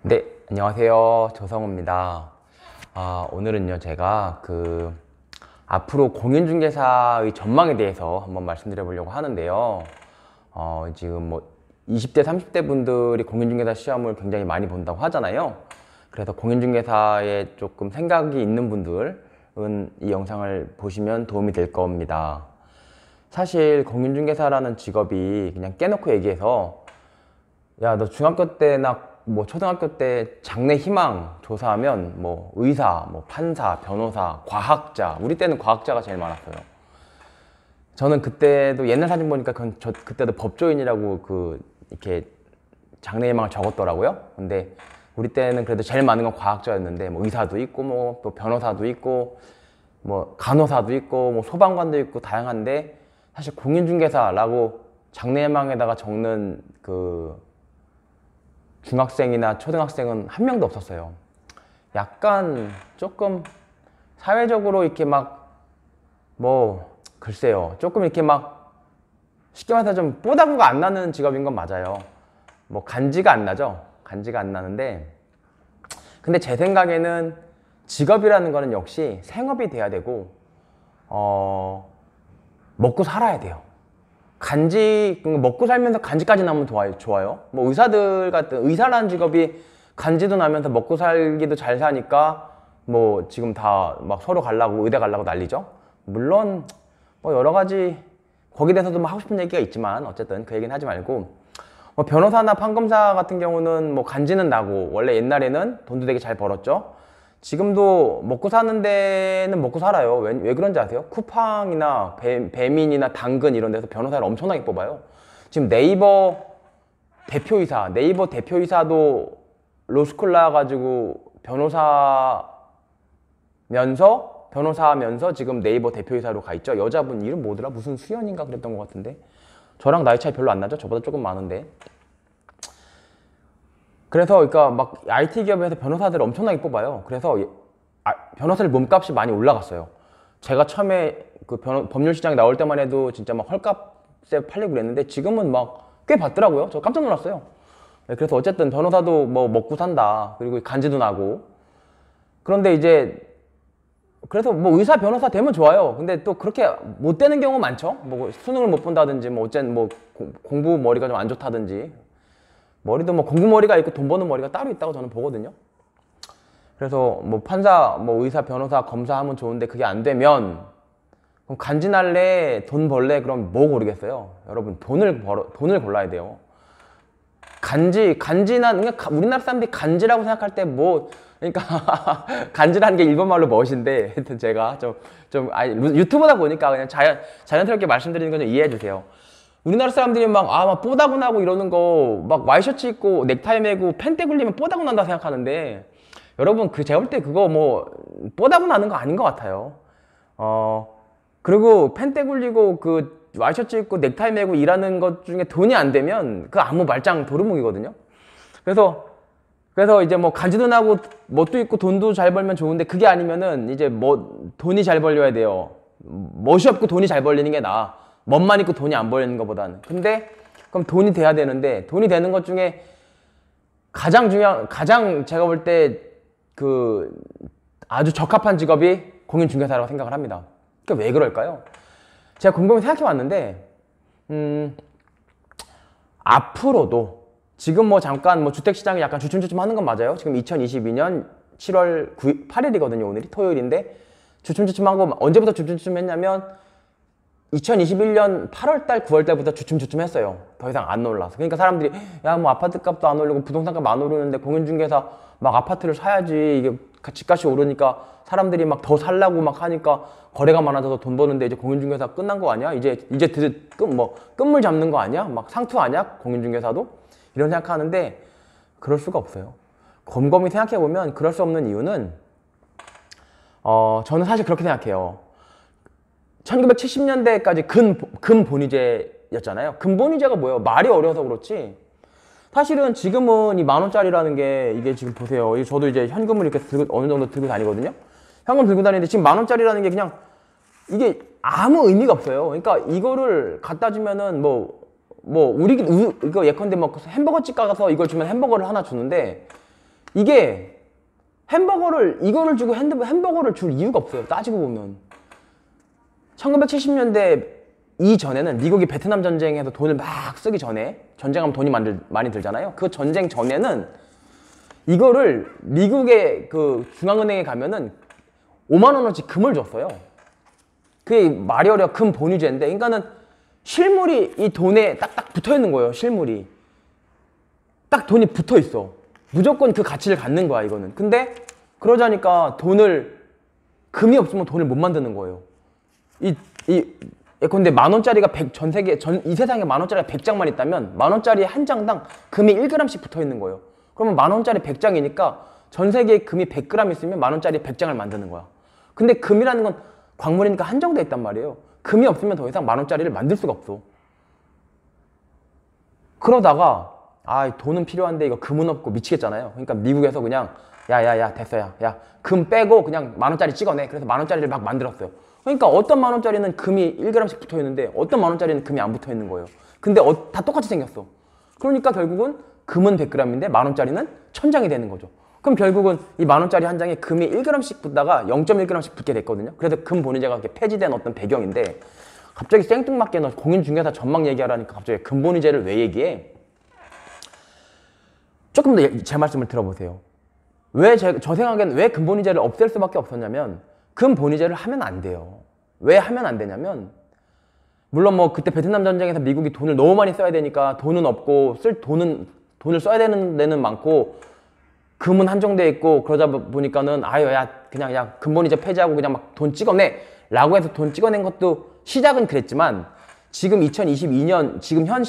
네, 안녕하세요. 조성우입니다. 오늘은요, 제가 앞으로 공인중개사의 전망에 대해서 한번 말씀드려 보려고 하는데요. 지금 뭐 20대, 30대 분들이 공인중개사 시험을 굉장히 많이 본다고 하잖아요. 그래서 공인중개사에 조금 생각이 있는 분들은 이 영상을 보시면 도움이 될 겁니다. 사실 공인중개사라는 직업이 그냥 깨놓고 얘기해서 야, 너 중학교 때나 뭐 초등학교 때 장래 희망 조사하면 뭐 의사, 뭐 판사, 변호사, 과학자. 우리 때는 과학자가 제일 많았어요. 저는 그때도 옛날 사진 보니까 그때도 법조인이라고 이렇게 장래 희망을 적었더라고요. 근데 우리 때는 그래도 제일 많은 건 과학자였는데 뭐 의사도 있고 뭐 또 변호사도 있고 뭐 간호사도 있고 뭐 소방관도 있고 다양한데 사실 공인중개사라고 장래 희망에다가 적는 중학생이나 초등학생은 한 명도 없었어요. 약간 조금 사회적으로 이렇게 글쎄요. 조금 이렇게 쉽게 말해서 좀 뽀다구가 안 나는 직업인 건 맞아요. 뭐 간지가 안 나죠. 간지가 안 나는데 근데 제 생각에는 직업이라는 거는 역시 생업이 돼야 되고 먹고 살아야 돼요. 먹고 살면서 간지까지 나면 좋아요. 뭐 의사라는 직업이 간지도 나면서 먹고 살기도 잘 사니까 뭐 지금 다 서로 의대 가려고 난리죠. 물론 뭐 여러 가지 거기에 대해서도 하고 싶은 얘기가 있지만 어쨌든 그 얘기는 하지 말고 뭐 변호사나 판검사 같은 경우는 뭐 간지는 나고 원래 옛날에는 돈도 되게 잘 벌었죠. 지금도 먹고 사는 데는 먹고 살아요. 왜 그런지 아세요? 쿠팡이나 배민이나 당근 이런 데서 변호사를 엄청나게 뽑아요. 지금 네이버 대표이사도 로스쿨 나와가지고 변호사면서 지금 네이버 대표이사로 가 있죠. 여자분 이름 뭐더라? 무슨 수연인가 그랬던 것 같은데 저랑 나이 차이 별로 안 나죠? 저보다 조금 많은데. 그래서 그러니까 IT 기업에서 변호사들을 엄청나게 뽑아요. 그래서 변호사들 몸값이 많이 올라갔어요. 제가 처음에 법률 시장에 나올 때만 해도 진짜 헐값에 팔리고 그랬는데 지금은 꽤 받더라고요. 저 깜짝 놀랐어요. 네, 그래서 어쨌든 변호사도 뭐 먹고 산다. 그리고 간지도 나고. 그런데 그래서 뭐 의사 변호사 되면 좋아요. 근데 또 그렇게 못 되는 경우 많죠. 뭐 수능을 못 본다든지 공부 머리가 좀 안 좋다든지. 머리도 공부 머리가 있고 돈 버는 머리가 따로 있다고 저는 보거든요. 그래서 뭐 판사, 뭐 의사, 변호사, 검사 하면 좋은데 그게 안 되면 그럼 간지날래, 돈 벌래? 그럼 뭐 고르겠어요? 여러분 돈을 골라야 돼요. 그러니까 우리나라 사람들이 간지라고 생각할 때 그러니까 간지라는 게 일본말로 멋인데 하여튼 제가 유튜브다 보니까 그냥 자연스럽게 말씀드리는 거 좀 이해해 주세요. 우리나라 사람들이 뽀다구 나고 이러는 거 와이셔츠 입고 넥타이 매고 펜대 굴리면 뽀다구 난다 생각하는데 여러분 제가 볼 때 그거 뽀다구 나는 거 아닌 것 같아요. 그리고 펜대 굴리고 와이셔츠 입고 넥타이 매고 일하는 것 중에 돈이 안 되면 아무 말짱 도루묵이거든요. 그래서 이제 간지도 나고 멋도 있고 돈도 잘 벌면 좋은데 그게 아니면은 이제 돈이 잘 벌려야 돼요. 멋이 없고 돈이 잘 벌리는 게 나아. 멋만 있고 돈이 안 벌리는 것보다는. 근데 그럼 돈이 돼야 되는데 돈이 되는 것 중에 가장 제가 볼 때 아주 적합한 직업이 공인중개사라고 생각을 합니다. 그러니까 왜 그럴까요? 제가 곰곰이 생각해 왔는데 앞으로도 지금 잠깐 주택시장이 약간 주춤주춤 하는 건 맞아요. 지금 2022년 7월 8일이거든요. 오늘이 토요일인데 주춤주춤하고 언제부터 주춤주춤 했냐면 2021년 8월달, 9월달부터 주춤주춤 했어요. 더 이상 안 올라서. 그러니까 사람들이 아파트 값도 안 오르고 부동산 값 안 오르는데 공인중개사 아파트를 사야지 이게 집값이 오르니까 사람들이 더 살라고 하니까 거래가 많아져서 돈 버는데 이제 공인중개사 끝난 거 아니야? 이제 끝물 잡는 거 아니야? 상투 아니야? 공인중개사도? 이런 생각하는데 그럴 수가 없어요. 곰곰이 생각해보면 그럴 수 없는 이유는 저는 사실 그렇게 생각해요. 1970년대까지 근본위제였잖아요. 근본위제가 뭐예요? 말이 어려서 그렇지. 사실은 지금은 이 10,000원짜리라는 게 이게 지금 보세요. 저도 이제 현금을 이렇게 어느 정도 들고 다니거든요. 현금 들고 다니는데 지금 10,000원짜리라는 게 그냥 이게 아무 의미가 없어요. 그러니까 이거를 갖다 주면은 이거 예컨대 햄버거집 가서 이걸 주면 햄버거를 하나 주는데 이게 햄버거를 이거를 주고 햄버거를 줄 이유가 없어요. 따지고 보면 1970년대 이전에는 미국이 베트남 전쟁에서 돈을 막 쓰기 전에, 전쟁하면 돈이 많이 들잖아요. 그 전쟁 전에는 이거를 미국의 그 중앙은행에 가면은 5만 원어치 금을 줬어요. 그게 말이 어려 금 본위제인데, 그러니까는 실물이 이 돈에 딱딱 붙어 있는 거예요. 실물이 딱 돈이 붙어 있어. 무조건 그 가치를 갖는 거야 이거는. 근데 그러자니까 금이 없으면 돈을 못 만드는 거예요. 예컨대 만 원짜리가 이 세상에 만 원짜리가 100장만 있다면 만 원짜리 한 장당 금이 1g씩 붙어 있는 거예요. 그러면 만 원짜리 100장이니까 전 세계에 금이 100g 있으면 만 원짜리 100장을 만드는 거야. 근데 금이라는 건 광물이니까 한정돼 있단 말이에요. 금이 없으면 더 이상 만 원짜리를 만들 수가 없어. 그러다가 돈은 필요한데 이거 금은 없고 미치겠잖아요. 그러니까 미국에서 그냥 야야야 됐어 야 금 빼고 그냥 만 원짜리 찍어내. 그래서 만 원짜리를 막 만들었어요. 그러니까 어떤 만 원짜리는 금이 1g씩 붙어 있는데 어떤 만 원짜리는 금이 안 붙어 있는 거예요. 근데 다 똑같이 생겼어. 그러니까 결국은 금은 100g인데 만 원짜리는 1000장이 되는 거죠. 그럼 결국은 이 만 원짜리 한 장에 금이 1g씩 붙다가 0.1g씩 붙게 됐거든요. 그래서 금 본위제가 이렇게 폐지된 어떤 배경인데, 갑자기 생뚱맞게 너 공인중개사 전망 얘기하라니까 갑자기 금 본위제를 왜 얘기해? 조금 더 제 말씀을 들어보세요. 저 생각에는 왜 금 본위제를 없앨 수밖에 없었냐면, 금 본위제를 하면 안 돼요. 왜 하면 안 되냐면, 물론 뭐 그때 베트남 전쟁에서 미국이 돈을 너무 많이 써야 되니까 돈은 없고 돈을 써야 되는 데는 많고 금은 한정돼 있고, 그러다 보니까는 그냥 금본위제 폐지하고 그냥 막 돈 찍어내 라고 해서 돈 찍어낸 것도 시작은 그랬지만, 지금 2022년 지금 현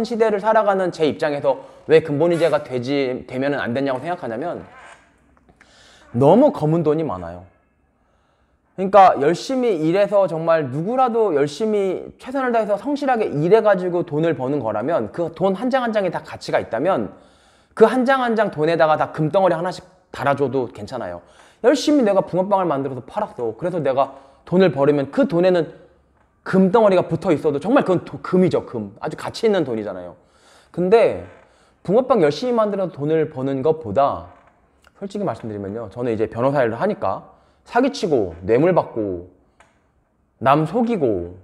시대를 살아가는 제 입장에서 왜 금본위제가 되면은 안 되냐고 생각하냐면, 너무 검은 돈이 많아요. 그러니까 열심히 일해서 정말 누구라도 열심히 최선을 다해서 성실하게 일해가지고 돈을 버는 거라면, 그 돈 한 장 한 장에 다 가치가 있다면 그 한 장 한 장 돈에다가 다 금덩어리 하나씩 달아줘도 괜찮아요. 열심히 내가 붕어빵을 만들어서 팔았어. 그래서 내가 돈을 벌으면 그 돈에는 금덩어리가 붙어 있어도 정말 그건 금이죠. 금. 아주 가치 있는 돈이잖아요. 근데 붕어빵 열심히 만들어서 돈을 버는 것보다, 솔직히 말씀드리면요, 저는 이제 변호사 일을 하니까 사기치고 뇌물 받고 남 속이고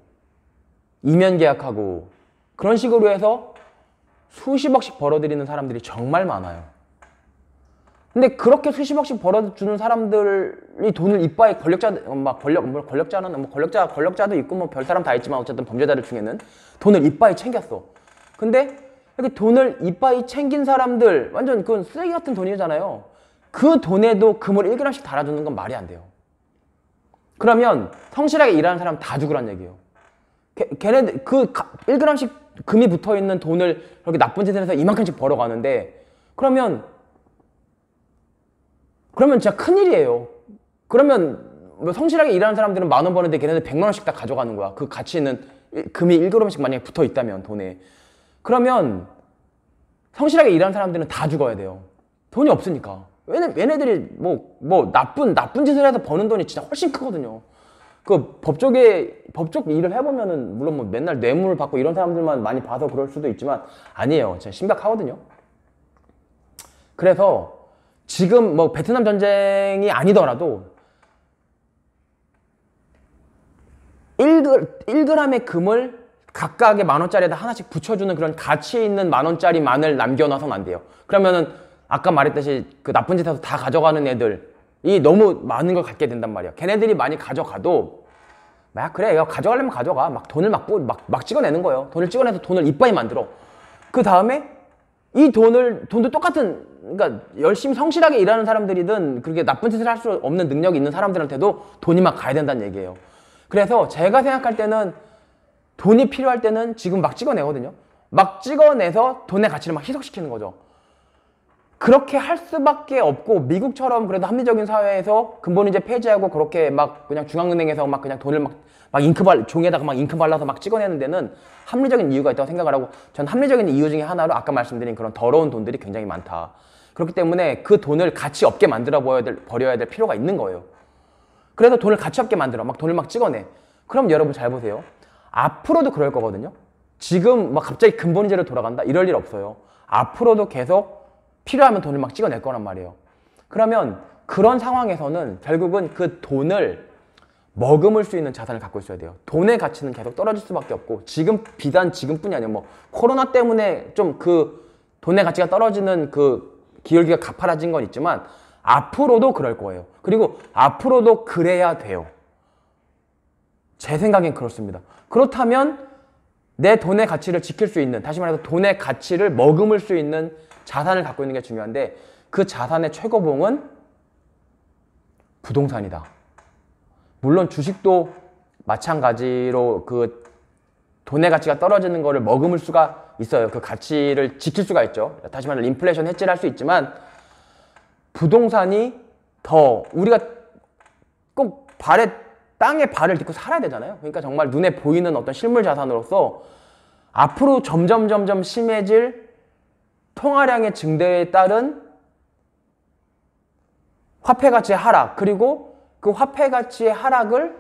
이면 계약하고 그런 식으로 해서 수십억씩 벌어들이는 사람들이 정말 많아요. 근데 그렇게 수십억씩 벌어주는 사람들이 돈을 이빠이 권력자도 있고 뭐 별 사람 다 있지만 어쨌든 범죄자들 중에는 돈을 이빠이 챙겼어. 근데 이렇게 돈을 이빠이 챙긴 사람들, 완전 그건 쓰레기 같은 돈이잖아요. 그 돈에도 금을 1g씩 달아주는 건 말이 안 돼요. 그러면 성실하게 일하는 사람 다 죽으란 얘기예요. 걔네들 그 1g씩 금이 붙어있는 돈을 그렇게 나쁜 짓을 해서 이만큼씩 벌어가는데, 그러면 진짜 큰일이에요. 그러면 뭐 성실하게 일하는 사람들은 10,000원 버는데 걔네들 100만원씩 다 가져가는 거야. 그 가치 있는 금이 1g씩 만약에 붙어있다면 돈에. 그러면 성실하게 일하는 사람들은 다 죽어야 돼요. 돈이 없으니까. 얘네들이 나쁜 짓을 해서 버는 돈이 진짜 훨씬 크거든요. 그 법적 일을 해보면은, 물론 뭐 맨날 뇌물 받고 이런 사람들만 많이 봐서 그럴 수도 있지만, 아니에요. 진짜 심각하거든요. 그래서 지금 뭐 베트남 전쟁이 아니더라도 1g의 금을 각각의 10,000원짜리에다 하나씩 붙여주는 그런 가치 있는 10,000원짜리만을 남겨놔서는 안 돼요. 그러면은 아까 말했듯이 그 나쁜 짓 해서 다 가져가는 애들이 너무 많은 걸 갖게 된단 말이야. 걔네들이 많이 가져가도 그래 이거 가져가려면 가져가, 막 돈을 막 찍어내는 거예요. 돈을 찍어내서 돈을 이빠이 만들어. 그 다음에 이 돈도 똑같은, 그러니까 열심히 성실하게 일하는 사람들이든 그렇게 나쁜 짓을 할 수 없는 능력이 있는 사람들한테도 돈이 막 가야 된다는 얘기예요. 그래서 제가 생각할 때는 돈이 필요할 때는 지금 막 찍어내거든요. 막 찍어내서 돈의 가치를 막 희석시키는 거죠. 그렇게 할 수밖에 없고, 미국처럼 그래도 합리적인 사회에서 금본위제 폐지하고 그렇게 막 그냥 중앙은행에서 막 그냥 돈을 종이에다가 막 잉크 발라서 막 찍어내는 데는 합리적인 이유가 있다고 생각을 하고, 전 합리적인 이유 중에 하나로 아까 말씀드린 그런 더러운 돈들이 굉장히 많다. 그렇기 때문에 그 돈을 가치 없게 만들어 버려야 될 필요가 있는 거예요. 그래서 돈을 가치 없게 만들어. 막 돈을 막 찍어내. 그럼 여러분 잘 보세요. 앞으로도 그럴 거거든요. 지금 막 갑자기 금본위제로 돌아간다? 이럴 일 없어요. 앞으로도 계속 필요하면 돈을 막 찍어낼 거란 말이에요. 그러면 그런 상황에서는 결국은 그 돈을 머금을 수 있는 자산을 갖고 있어야 돼요. 돈의 가치는 계속 떨어질 수밖에 없고, 지금 비단 지금뿐이 아니라 뭐 코로나 때문에 좀 그 돈의 가치가 떨어지는 그 기울기가 가파라진 건 있지만 앞으로도 그럴 거예요. 그리고 앞으로도 그래야 돼요. 제 생각엔 그렇습니다. 그렇다면 내 돈의 가치를 지킬 수 있는, 다시 말해서 돈의 가치를 머금을 수 있는 자산을 갖고 있는 게 중요한데, 그 자산의 최고봉은 부동산이다. 물론 주식도 마찬가지로 그 돈의 가치가 떨어지는 거를 머금을 수가 있어요. 그 가치를 지킬 수가 있죠. 다시 말해 인플레이션 해지를 할 수 있지만, 부동산이 더 우리가 꼭 땅에 발을 딛고 살아야 되잖아요. 그러니까 정말 눈에 보이는 어떤 실물 자산으로서 앞으로 점점 심해질 통화량의 증대에 따른 화폐 가치의 하락, 그리고 그 화폐 가치의 하락을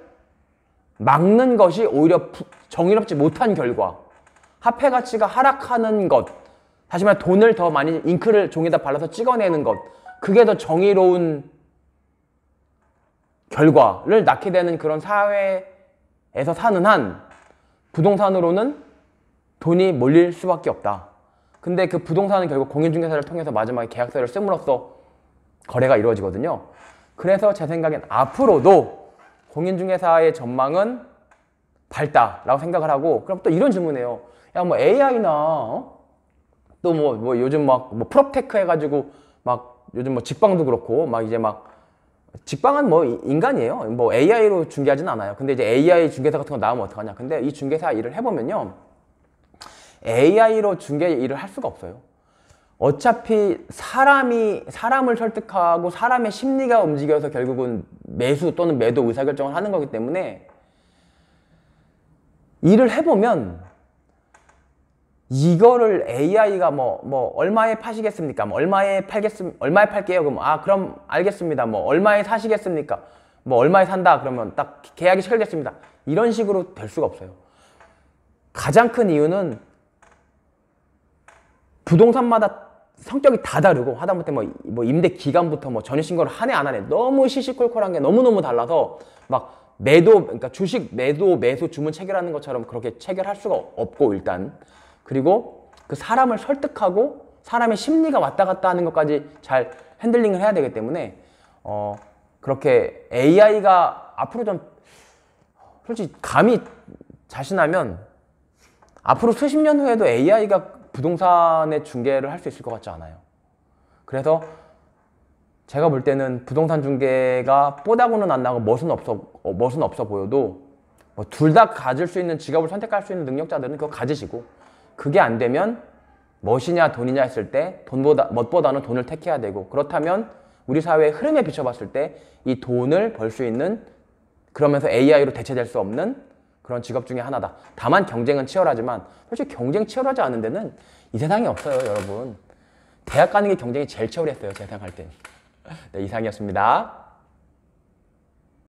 막는 것이 오히려 정의롭지 못한 결과, 화폐 가치가 하락하는 것, 다시 말해 돈을 더 많이 잉크를 종이에다 발라서 찍어내는 것, 그게 더 정의로운 결과를 낳게 되는 그런 사회에서 사는 한 부동산으로는 돈이 몰릴 수밖에 없다. 근데 그 부동산은 결국 공인중개사를 통해서 마지막에 계약서를 씀으로써 거래가 이루어지거든요. 그래서 제 생각엔 앞으로도 공인중개사의 전망은 밝다라고 생각을 하고, 그럼 또 이런 질문이에요. 야, 뭐 AI나 또 뭐 요즘 막 뭐 프롭테크 해가지고 막 요즘 뭐 직방도 그렇고 막 이제 막 직방은 뭐 인간이에요. 뭐 AI로 중개하진 않아요. 근데 이제 AI 중개사 같은 거 나오면 어떡하냐. 근데 이 중개사 일을 해보면요, AI로 중개 일을 할 수가 없어요. 어차피 사람을 설득하고 사람의 심리가 움직여서 결국은 매수 또는 매도 의사결정을 하는 거기 때문에, 일을 해보면 이거를 AI가 뭐 얼마에 파시겠습니까? 뭐 얼마에 팔게요? 그럼 알겠습니다. 뭐 얼마에 사시겠습니까? 뭐 얼마에 산다 그러면 딱 계약이 체결됐습니다. 이런 식으로 될 수가 없어요. 가장 큰 이유는 부동산마다 성격이 다 다르고, 하다못해 뭐 임대 기간부터 뭐 전입신고를 하네 안 하네, 너무 시시콜콜한 게 너무너무 달라서 막 그러니까 주식 매도 매수 주문 체결하는 것처럼 그렇게 체결할 수가 없고, 일단 그리고 그 사람을 설득하고 사람의 심리가 왔다 갔다 하는 것까지 잘 핸들링을 해야 되기 때문에 그렇게 AI가 앞으로 좀 솔직히 감히 자신하면 앞으로 수십 년 후에도 AI가 부동산의 중개를 할 수 있을 것 같지 않아요. 그래서 제가 볼 때는 부동산 중개가 뽀다구는 안 나고 멋은 없어 보여도 뭐 둘 다 가질 수 있는, 직업을 선택할 수 있는 능력자들은 그거 가지시고, 그게 안 되면 멋이냐 돈이냐 했을 때 멋보다는 돈을 택해야 되고, 그렇다면 우리 사회의 흐름에 비춰봤을 때 이 돈을 벌 수 있는, 그러면서 AI로 대체될 수 없는 그런 직업 중에 하나다. 다만 경쟁은 치열하지만 솔직히 경쟁 치열하지 않은 데는 이 세상에 없어요, 여러분. 대학 가는 게 경쟁이 제일 치열했어요, 제 생각할 땐. 네, 이상이었습니다.